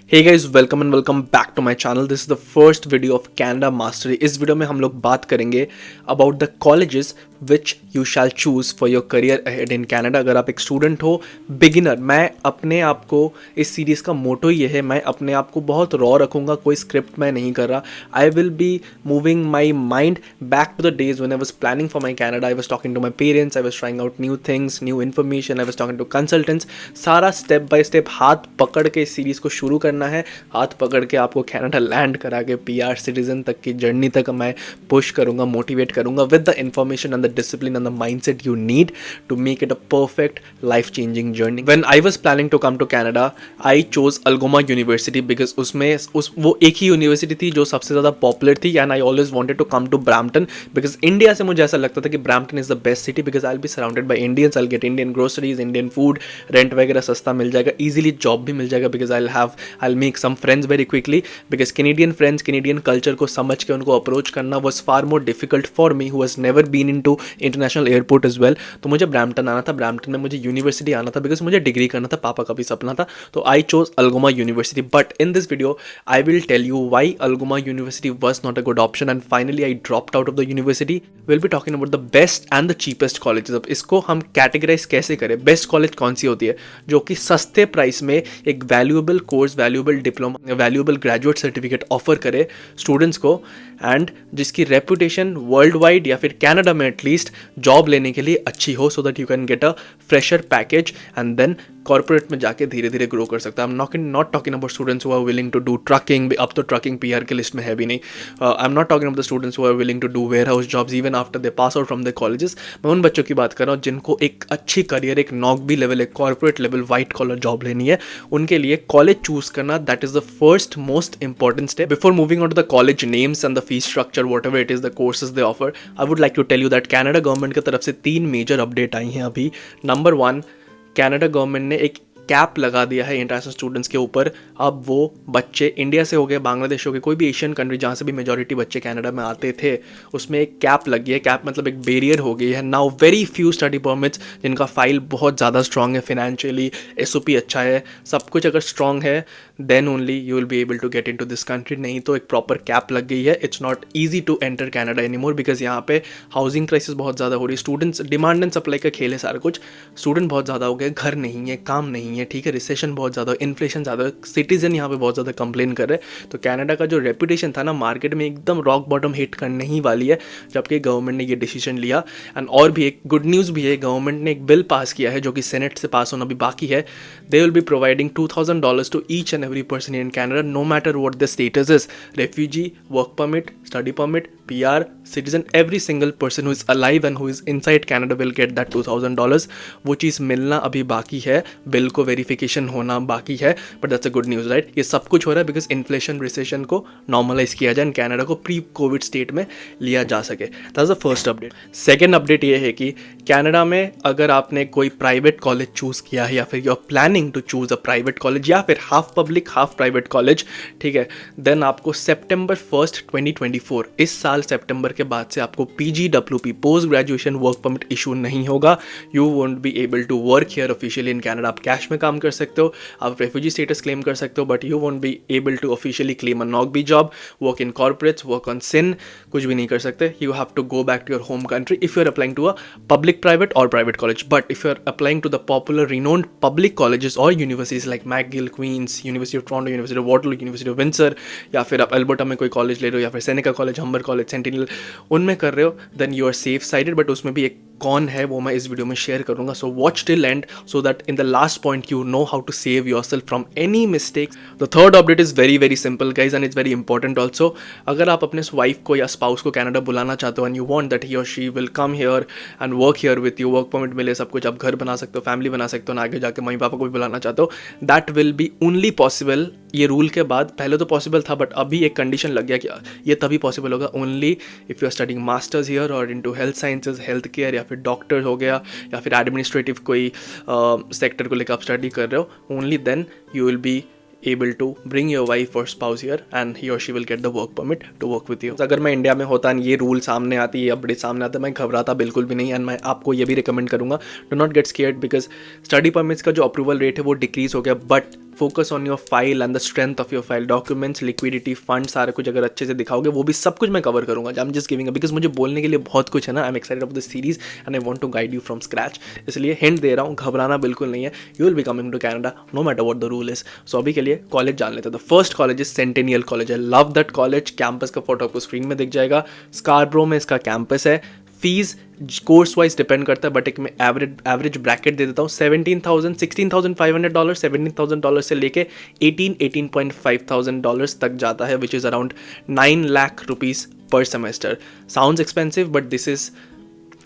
Hey guys, welcome and welcome back to my channel. This is the first video of Canada mastery. इस video में हम लोग बात करेंगे about the colleges which you shall choose for your career ahead in Canada. अगर आप एक student हो, बिगिनर, मैं अपने आप को, इस सीरीज़ का मोटो ये है, मैं अपने आप को बहुत रॉ रखूँगा, कोई स्क्रिप्ट मैं नहीं कर रहा। I will be moving my mind back to the days when I was planning for my Canada. I was talking to my parents, I was trying out new things, new information, I was talking to consultants. सारा step by step हाथ पकड़ के इस series को शुरू करना है। हाथ पकड़ के आपको कनाडा लैंड करा के पीआर सिटीजन तक की जर्नी तक मैं पुश करूंगा, मोटिवेट करूंगा with the information and the discipline and the mindset you need to make it a perfect life changing journey. When I was planning to come to Canada, I chose Algoma University because उसमें वो एक ही university थी जो सबसे ज़्यादा popular थी। And I always wanted to come to Brampton because India से मुझे ऐसा लगता था कि Brampton is the best city because I will be surrounded by Indians, I get Indian groceries, Indian food, rent वगैरह सस्ता मिल जाएगा, ईजिली जॉब भी मिल जाएगा because I make some friends very quickly because Canadian friends, Canadian culture को समझ के उनको अप्रोच करना was far more difficult for me who has never been in to international airport as well. तो मुझे ब्रैम्पटन आना था, ब्रैम्पटन में मुझे यूनिवर्सिटी आना था बिकॉज मुझे डिग्री करना था, पापा का भी सपना था। तो I chose Algoma University. But in this video I will tell you why Algoma University was not a good option and finally I dropped out of the university. Will be talking about the best and the cheapest colleges. अब इसको हम categorise कैसे करें, best college कौन सी होती है जो कि सस्ते प्राइस में एक valuable course, valuable diploma, valuable graduate certificate offer करे स्टूडेंट्स को, एंड जिसकी रेपुटेशन वर्ल्ड वाइड या फिर कनाडा में एटलीस्ट जॉब लेने के लिए अच्छी हो, so that you can get a fresher package and then corporate में जाके धीरे धीरे ग्रो कर सकता है। I am not talking about students who are willing to do trucking, अब तो ट्रकिंग पीआर के लिस्ट में है भी नहीं। I am not talking about the students who are willing to do warehouse jobs even after they pass out from the colleges. मैं उन बच्चों की बात कर रहा हूँ जिनको एक अच्छी करियर, एक नौकरी लेवल, एक corporate level, white collar job लेनी है। उनके लिए कॉलेज चूज करना, that is the first most important step before moving on to the college names and the fees structure, whatever it is the courses they offer. I would like to tell you that Canada government की तरफ से 3 major update आई हैं अभी। Number 1, Canada government ने एक cap लगा दिया है इंटरनेशनल स्टूडेंट्स के ऊपर। अब वो बच्चे इंडिया से हो गए, बांग्लादेश हो गए, कोई भी एशियन कंट्री जहाँ से भी मेजॉरिटी बच्चे कनाडा में आते थे, उसमें एक कैप लगी है। कैप मतलब एक बैरियर हो गई है। Now very few study permits जिनका फाइल बहुत ज़्यादा स्ट्रॉन्ग है, फिनेंशियली एसओपी अच्छा है, सब कुछ अगर स्ट्रॉन्ग है, then only you will be able to get in to this country. नहीं तो एक प्रॉपर कैप लग गई है। It's not easy to enter Canada any more because यहाँ पे हाउसिंग क्राइसिस बहुत ज़्यादा हो रही है। स्टूडेंट्स, डिमांड एंड सप्लाई का खेल है सारा कुछ। स्टूडेंट बहुत ज़्यादा हो गए, घर नहीं है, काम नहीं है, ठीक है, रिसेशन बहुत ज़्यादा, इन्फ्लेशन ज़्यादा, सिटीजन यहाँ पे बहुत ज़्यादा कंप्लेन कर रहे हैं। तो कनाडा का जो रेपुटेशन था ना मार्केट में, एकदम रॉक बॉटम हिट करने ही वाली है जबकि गवर्नमेंट ने ये डिसीजन लिया। एंड और भी एक गुड न्यूज़ भी है, गवर्नमेंट ने एक बिल पास किया है जो कि सेनेट से पास होना भी बाकी है। They will be providing $2,000 to each and every person in Canada, no matter what the status is, refugee, work permit, study permit, PR, citizen, every single person who is alive and who is inside Canada will get that $2,000. वो चीज़ मिलना अभी बाकी है, bill को verification होना बाकी है, but that's a good news right. ये सब कुछ हो रहा है बिकॉज इन्फ्लेशन, रिसेशन को नॉर्मलाइज किया जाए, कैनेडा को प्री कोविड स्टेट में लिया जा सके। That's the first update. Second update ये है कि कैनेडा में अगर आपने कोई प्राइवेट कॉलेज चूज़ किया है या फिर you are planning to choose a private college या फिर half public half private college, ठीक है, देन आपको September 1st 2024 इस साल सितंबर के बाद से आपको PGWP, post graduation work permit issue नहीं होगा। You won't be able to work here officially in Canada. आप कैश में काम कर सकते हो, आप रेफ्यूजी स्टेटस क्लेम कर सकते हो, but you won't be able to officially claim a NOC B job, work in corporates, work on SIN, कुछ भी नहीं कर सकते। You have to go back to your home country if you are applying to a public, private और private college. But if you are applying to the popular renowned public colleges और universities like McGill, Queen's, University of Toronto, University of Waterloo, University of Windsor, या फिर आप Alberta में कोई college ले रहे हो, या फिर Seneca college, Humber college, Centennial, उनमें कर रहे हो, then you are safe sided. But उसमें भी एक कौन है वो मैं इस वीडियो में शेयर करूंगा, so watch till end so that in the last point you know how to save yourself from any mistakes. The third update is very very simple guys and it's very important also. अगर आप अपने wife को या spouse को Canada बुलाना चाहते हो and you want that he और she will come here and work here with you, work permit मिले, सब कुछ, आप घर बना सकते हो, फैमिली बना सकते हो, ना आगे जाके मम्मी पापा को भी बुलाना चाहते हो, that will be only possible. ये रूल के बाद पहले तो पॉसिबल था बट अभी एक कंडीशन लग गया कि ये तभी पॉसिबल होगा only if you are studying masters here और into health sciences, health care, या फिर डॉक्टर हो गया, या फिर एडमिनिस्ट्रेटिव कोई सेक्टर को लेकर आप स्टडी कर रहे हो, only then you will be able to bring your wife or spouse here and he or she will get the work permit to work with you. अगर मैं इंडिया में होता ये रूल सामने आती, ये अपडेट सामने आता, मैं घबराता बिल्कुल भी नहीं। एंड मैं आपको ये भी रिकमेंड करूंगा, do not get scared because study permits का जो अप्रूवल रेट है वो डिक्रीज हो गया, but focus on your file and the strength of your file, documents, liquidity, fund, सारा कुछ अगर अच्छे से दिखाओगे वो भी सब कुछ मैं कवर करूँगा। I am just giving because मुझे बोलने के लिए बहुत कुछ है ना। I am excited about this series and I want to guide you from scratch, इसलिए हिंट दे रहा हूँ, घबराना बिल्कुल नहीं है। You will be coming to Canada no matter what the rule is. So अभी के लिए कॉलेज जान लेते हैं। The first college is Centennial College. I love that college. Campus का फोटो आपको स्क्रीन में दिख जाएगा। स्कारब्रो में इसका कैंपस है। फीस कोर्स वाइज डिपेंड करता है, बट एक मैं एवरेज ब्रैकेट दे देता हूँ। $16,500 $17,500 से लेके $18,500 तक जाता है, which is around 9 lakh rupees per semester. Sounds expensive, but this is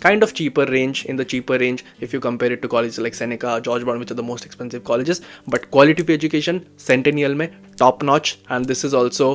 kind of cheaper range, in the cheaper range if you compare it to colleges like Seneca, Georgetown, which are the most expensive colleges. But quality of education Centennial mein top notch, and this is also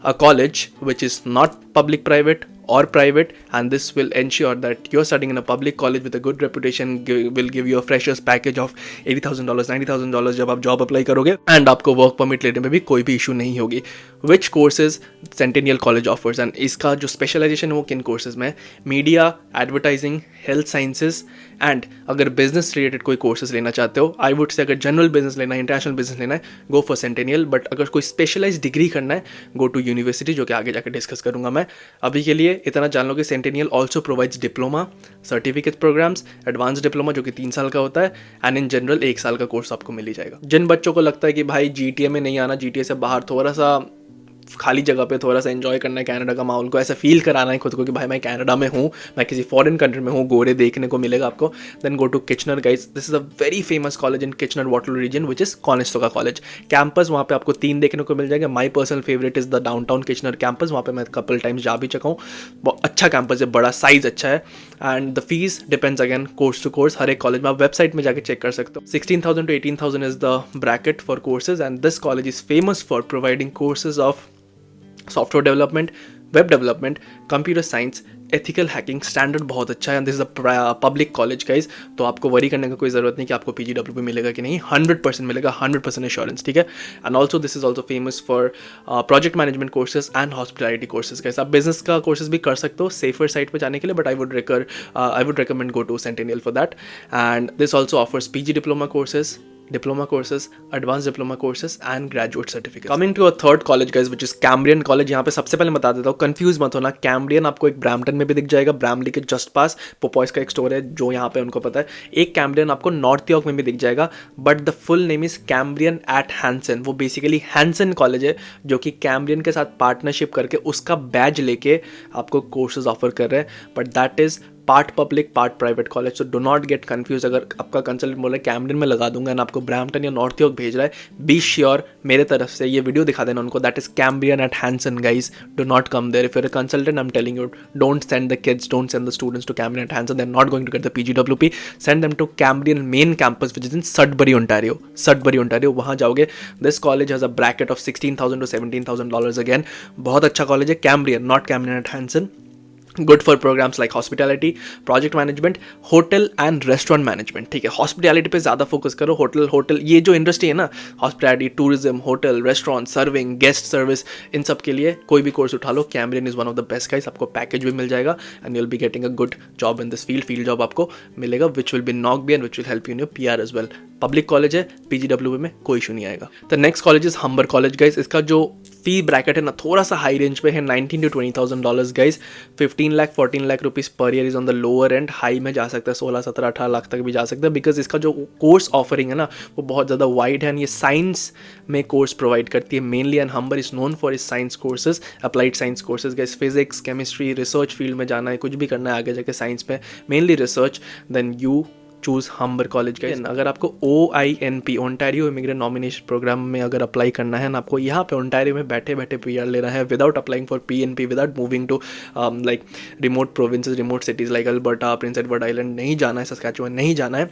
a college which is not public private or private, and this will ensure that you're studying in a public college with a good reputation, will give you a freshers package of $80,000 $90,000 जब आप job apply करोगे, and आपको work permit लेने में भी कोई भी issue नहीं होगी। Which courses Centennial College offers, and इसका जो स्पेशलाइजेशन है वो किन कोर्सेज में, media, advertising, health sciences, and अगर बिजनेस रिलेटेड कोई कोर्सेज लेना चाहते हो, आई वुड से अगर जनरल बिजनेस लेना है, इंटरनेशनल बिजनेस लेना है, गो फॉर सेंटेनियल। बट अगर कोई स्पेशलाइज डिग्री करना है, गो टू यूनिवर्सिटी, जो कि आगे जाकर डिस्कस करूंगा मैं। अभी के लिए इतना जान लो कि Centennial also provides diploma, certificate programs, advance diploma जो कि 3 साल का होता है, एंड इन जनरल 1 साल का कोर्स आपको मिल ही जाएगा। जिन बच्चों को लगता है कि भाई GTA में नहीं आना, GTA से बाहर थोड़ा सा खाली जगह पे थोड़ा सा एंजॉय करना है कनाडा का माहौल को, ऐसा फील कराना है खुद को कि भाई मैं कनाडा में हूँ, मैं किसी फॉरेन कंट्री में हूँ, गोरे देखने को मिलेगा आपको, then go to Kitchener guys. This is a very famous college in Kitchener Waterloo region, which is Conestoga College campus. वहाँ पे आपको 3 देखने को मिल जाएगा। My personal favourite is the downtown Kitchener campus. वहाँ पे मैं कपल टाइम्स जा भी चुका हूँ। बहुत अच्छा कैंपस है, बड़ा साइज अच्छा है, and the fees depends again course to course. हर एक कॉलेज में आप वेबसाइट में जाकर चेक कर सकते हो। 16,000 to 18,000 is the bracket for courses, and this college is famous for providing courses of software development, web development, computer science, ethical hacking. Standard बहुत अच्छा है, and this is a public college guys, तो आपको worry करने का कोई ज़रूरत नहीं कि आपको PGWP मिलेगा कि नहीं। 100% मिलेगा, 100% एश्योरेंस, ठीक है। And also this is also famous for project management courses and hospitality courses. Guys आप बिजनेस का कोर्सेज भी कर सकते हो सेफर साइड पर जाने के लिए, but I would recommend go to Centennial for that. And this also offers PG diploma courses, diploma courses, advanced diploma courses and graduate certificates. Coming to a third college guys, which is Cambrian College. यहाँ पे सबसे पहले बता देता हूँ, confuse मत होना, Cambrian आपको एक ब्रैम्पटन में भी दिख जाएगा, ब्रैमली के जस्ट पास। पोपॉइस का एक स्टोर है जो यहाँ पे उनको पता है। एक कैम्ब्रियन आपको नॉर्थ यॉर्क में भी दिख जाएगा, but the full name is Cambrian at Hanson. वो बेसिकली हैंसन कॉलेज है जो कि कैम्ब्रियन के साथ पार्टनरशिप करके उसका बैज लेके आपको कोर्सेज ऑफर कर रहे हैं, but that is part public part private college. So do not get confuse. अगर आपका कंसल्टेंट बोल रहा है कैम्ब्रियन में लगा दूंगा ना, आपको ब्रैम्पटन या नॉर्थ यॉर्क भेज रहा है, बी श्योर मेरे तरफ से ये वीडियो दिखा देना उनको, that is Cambrian at Hanson guys. Do not come there if you're a consultant. I am telling you, don't send the kids, don't send the students to Cambrian at Hanson, they are not going to get the PGWP। Send them to Cambrian main campus which is in Sudbury Ontario. Sudbury Ontario, वहाँ जाओगे। This college has a bracket of $16,000 to $17,000 again. बहुत अच्छा college है Cambrian, not Cambrian at Hanson. Good for programs like hospitality, project management, hotel and restaurant management, ठीक है। Hospitality पे ज़्यादा focus करो। होटल ये जो इंडस्ट्री है ना, hospitality, tourism, hotel, restaurant, serving, guest service, इन सब के लिए कोई भी कोर्स उठा लो, Cambrian is one of the best guys. आपको पैकेज भी मिल जाएगा and you will be getting a good job in this field job आपको मिलेगा, which will be NOC B and which will help you in your PR as well. Public college है, PGWP में कोई issue नहीं आएगा। The next college is हम्बर college guys. इसका जो फी bracket है ना, थोड़ा सा हाई रेंज पे है, $19,000 to $20,000 guys. 15 lakh 14 lakh rupees per year is on the lower and. High में जा सकता है 16, 17, 18 लाख तक भी जा सकता है, बिकॉज इसका जो कोर्स ऑफरिंग है ना वो बहुत ज़्यादा वाइड है, एंड ये साइंस में कोर्स प्रोवाइड करती है mainly. And Humber is known for is science courses, applied science courses guys. Physics, chemistry, research field में जाना है, कुछ भी करना है आगे जाके साइंस में, mainly research, then you choose Humber college guys. अगर आपको OINP Ontario immigrant nomination program में अगर अप्लाई करना है ना, आपको यहाँ पे ओंटारियो में बैठे बैठे PR लेना है, without applying for PNP, without moving to like remote provinces, remote cities like Alberta, Prince Edward Island नहीं जाना है, सस्कैचुअन नहीं जाना है।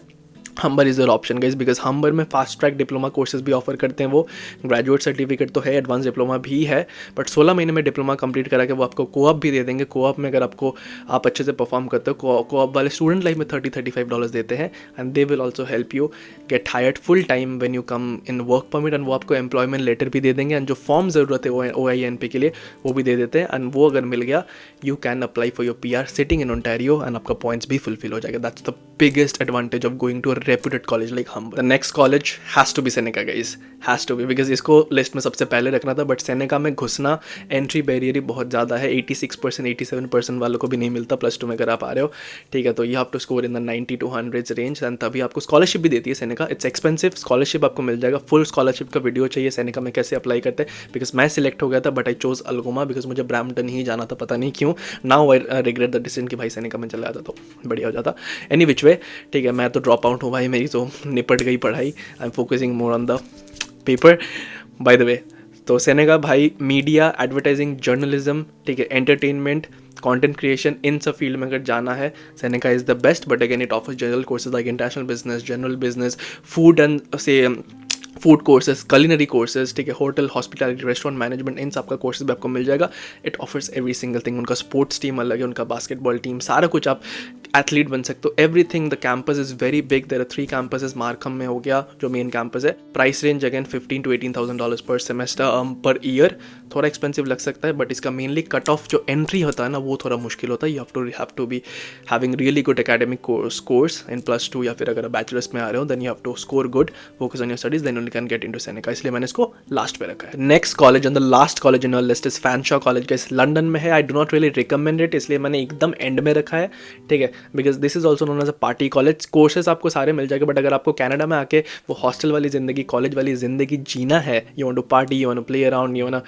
Humber is your option guys, because Humber में फास्ट ट्रैक डिप्लोमा कोर्सेज भी ऑफर करते हैं वो। ग्रेजुएट सर्टिफिकेट तो है, एडवांस डिप्लोमा भी है, बट 16 महीने में डिप्लोमा कंप्लीट करा के वो आपको कोऑप भी दे देंगे। कोऑप में अगर आप अच्छे से परफॉर्म करते हो, कोऑप वाले स्टूडेंट लाइफ में $30-35 देते हैं, and they will also help you get hired full time when you come in work permit, and वो आपको एम्प्लॉयमेंट लेटर भी दे देंगे, एंड जो फॉर्म ज़रूरत है वो OINP के लिए वो भी दे देते हैं, एंड वो अगर मिल गया you can apply for your PR sitting in Ontario, and आपका पॉइंट्स भी फुलफिल हो जाएगा। That's the biggest advantage of going to reputed college like हम. The next college has to be Seneca guys, has to be, because इसको list में सबसे पहले रखना था. बट सेनेका में घुसना एंट्री बैरियर ही बहुत ज़्यादा है. 86% 87% वालों को भी नहीं मिलता +2 में अगर आप आ रहे हो. ठीक है, तो you have to score in the 90 to 100 range and तभी आपको स्कॉलरशिप भी देती है सेनेका. इट्स एक्सपेंसिव, स्कॉलरशिप आपको मिल जाएगा. फुल स्कॉलरशिप का वीडियो चाहिए सेनेका में कैसे अप्लाई करते हैं, बिकॉज मैं सिलेक्ट हो गया था but I chose Algoma because मुझे ब्रैम्पटन ही जाना था, पता नहीं क्यों. Now I regret the decision कि भाई सेनेका में चला जाता तो बढ़िया हो जाता. एनी विच वे, ठीक है, मैं तो ड्रॉप आउट हूँ भाई, मेरी तो निपट गई पढ़ाई. I am focusing more on the paper. By the way, तो सेनेका भाई मीडिया, एडवर्टाइजिंग, जर्नलिज्म, ठीक है, एंटरटेनमेंट, कंटेंट क्रिएशन, इन सब फील्ड में अगर जाना है Seneca is the best. But again it offers general courses like international business, general business, food and से फूड कोर्सेज, कलिनरी कोर्सेज, ठीक है, होटल, हॉस्पिटैलिटी, रेस्टोरेंट मैनेजमेंट, इन सब का कोर्सेज भी आपको मिल जाएगा. It offers every single thing. उनका स्पोर्ट्स टीम अलग है, उनका बास्केटबॉल टीम, सारा कुछ, आप एथलीट बन सकते हो. Everything. The campus is very big. There are 3 campuses. Markham में हो गया जो मेन कैंपस है. प्राइस रेंज अगेन $15,000 to $18,000 पर सेमेस्टर पर ईयर. थोड़ा एक्सपेंसिव लग सकता है बट इसका मेनली कट ऑफ जो एंट्री होता है ना वो थोड़ा मुश्किल होता है. You have to be having really good academic course in +2 या फिर अगर बैचलर्स में आ रहे हो then you have to score good, focus on your studies, then only can get into Seneca. इसलिए मैंने इसको लास्ट पे रखा है. Next college and the last college in your list is फैनशॉ college. Guys London में है. I do not really recommend it, इसलिए मैंने एकदम एंड में रखा है. ठीक है, because this is also known as a party college. Courses आपको सारे मिल जाएंगे बट अगर आपको कनाडा में आके वो हॉस्टल वाली जिंदगी, कॉलेज वाली जिंदगी जीना है, you want to party, you want to play around, you want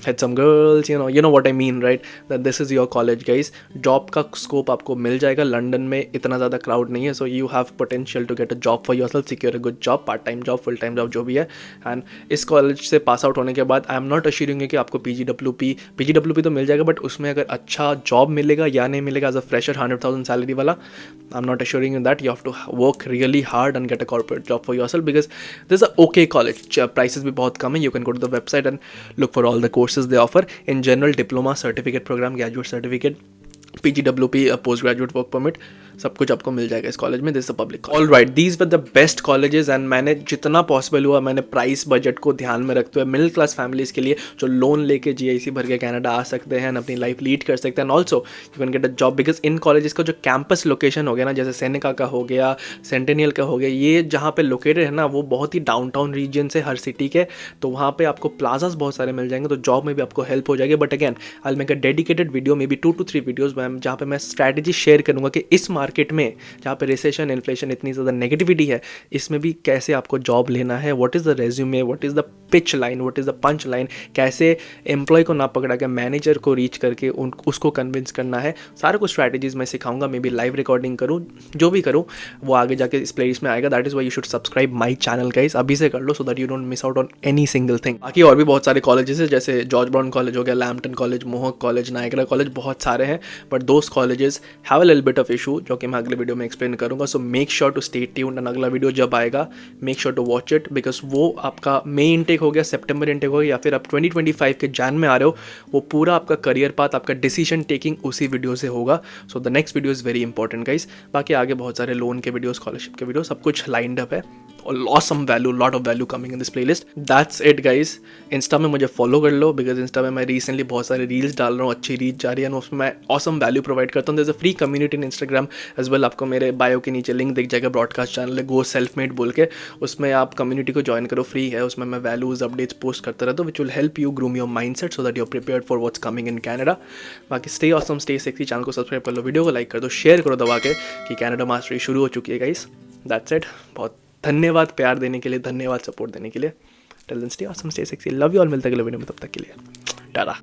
had some girls, you know what I mean, right? That this is your college, guys. Job का स्कोप आपको मिल जाएगा. लंदन में इतना ज़्यादा क्राउड नहीं है, so you have potential to get a job for yourself, secure a good job, part time job, full time job, जो भी है. एंड इस कॉलेज से पास आउट होने के बाद आई एम नॉट अश्योरिंग कि आपको PGWP तो मिल जाएगा बट उसमें अगर अच्छा जॉब मिलेगा या नहीं मिलेगा एज अ फ्रेशर 100,000 सैलरी वाला, I am not assuring in that. You have to work really hard and get a corporate job for yourself because this a okay college. Prices भी बहुत कम है. You can go to the website and look for all the courses they offer. In general, diploma, certificate program, graduate certificate, PGWP, post graduate work permit, सब कुछ आपको मिल जाएगा इस कॉलेज में. This is a public. All right, these were the best colleges and मैंने जितना पॉसिबल हुआ मैंने प्राइस बजट को ध्यान में रखते हुए मिडिल क्लास फैमिलीज़ के लिए जो लोन लेके GIC भर के कनाडा आ सकते हैं, अपनी लाइफ लीड कर सकते हैं. Also you can get a job because in colleges का जो कैंपस लोकेशन हो गया ना, जैसे सेनेका का हो गया, सेंटेनियल का हो गया, ये जहाँ पे लोकेटेड है ना वो बहुत ही डाउनटाउन रीजन से हर सिटी के, तो वहाँ पे आपको प्लाजास बहुत सारे मिल जाएंगे, तो जॉब में भी आपको हेल्प हो जाएगी. But again I will make a dedicated video, may be 2 to 3 videos ma'am, जहाँ पे मैं स्ट्रैटेजी शेयर करूँगा कि इस मार्केट में जहाँ पे रिसेशन, इन्फ्लेशन, इतनी ज़्यादा नेगेटिविटी है, इसमें भी कैसे आपको जॉब लेना है. What is the resume, what is the pitch line, what is the punch line, कैसे एम्प्लॉय को ना पकड़ा के मैनेजर को रीच करके उसको कन्विंस करना है. सारा कुछ स्ट्रैटेजीज मैं सिखाऊंगा. मे बी लाइव रिकॉर्डिंग करूँ, जो भी करूँ वो आगे जाके इस प्लेलिस्ट में आएगा. That is why you should subscribe my channel guys. अभी से कर लो so that you don't miss out on any single thing. बाकी और भी बहुत सारे कॉलेजेस है जैसे जॉर्ज ब्राउन कॉलेज हो गया, Lambton college, Mohawk college, Niagara college, बहुत सारे हैं बट दोस्त colleges have a little bit of issue जो कि मैं अगले वीडियो में एक्सप्लेन करूँगा. So make sure to stay tuned and अगला वीडियो जब आएगा make sure to watch it because वो आपका मई इनटेक हो गया, सितंबर इनटेक हो गया या फिर आप 2025 के जैन में आ रहे हो, वो पूरा आपका करियर पाथ, आपका डिसीजन टेकिंग उसी वीडियो से होगा. So the next video is very important guys. बाकी आगे बहुत सारे लोन के वीडियो, स्कॉलरशिप के वीडियो, सब कुछ लाइंड अप है. awesome value, lot of value coming in this playlist. That's it guys. Insta में मुझे फॉलो कर लो बिकॉज इंस्टा में मैं रिसेंटली बहुत सारे रील्स डाल रहा हूँ, अच्छी रीच जा रही है, उसमें मैं awesome वैल्यू प्रोवाइड करता हूँ. There is a free community in Instagram as well. आपको मेरे बायो के नीचे लिंक दिख जाएगा, ब्रॉडकास्ट चैनल है गो सेल्फ मेड बोल के, उसमें आप कम्युनिटी को ज्वाइन करो, फ्री है. उसमें मैं वैल्यूज अपडेट्स पोस्ट करता रहता हूँ which will help you groom your mindset so that you are prepared for what's coming in Canada. बाकी stay awesome, stay sexy. Channel को सब्सक्राइब कर लो, वीडियो को लाइक कर दो, शेयर करो दबा के कि कैनेडा मास्टरी शुरू हो चुकी है गाइस. That's it. बहुत धन्यवाद प्यार देने के लिए, धन्यवाद सपोर्ट देने के लिए. Till then stay awesome, stay sexy. Love you all. मिलते हैं अगले वीडियो में, तब तक के लिए टाटा.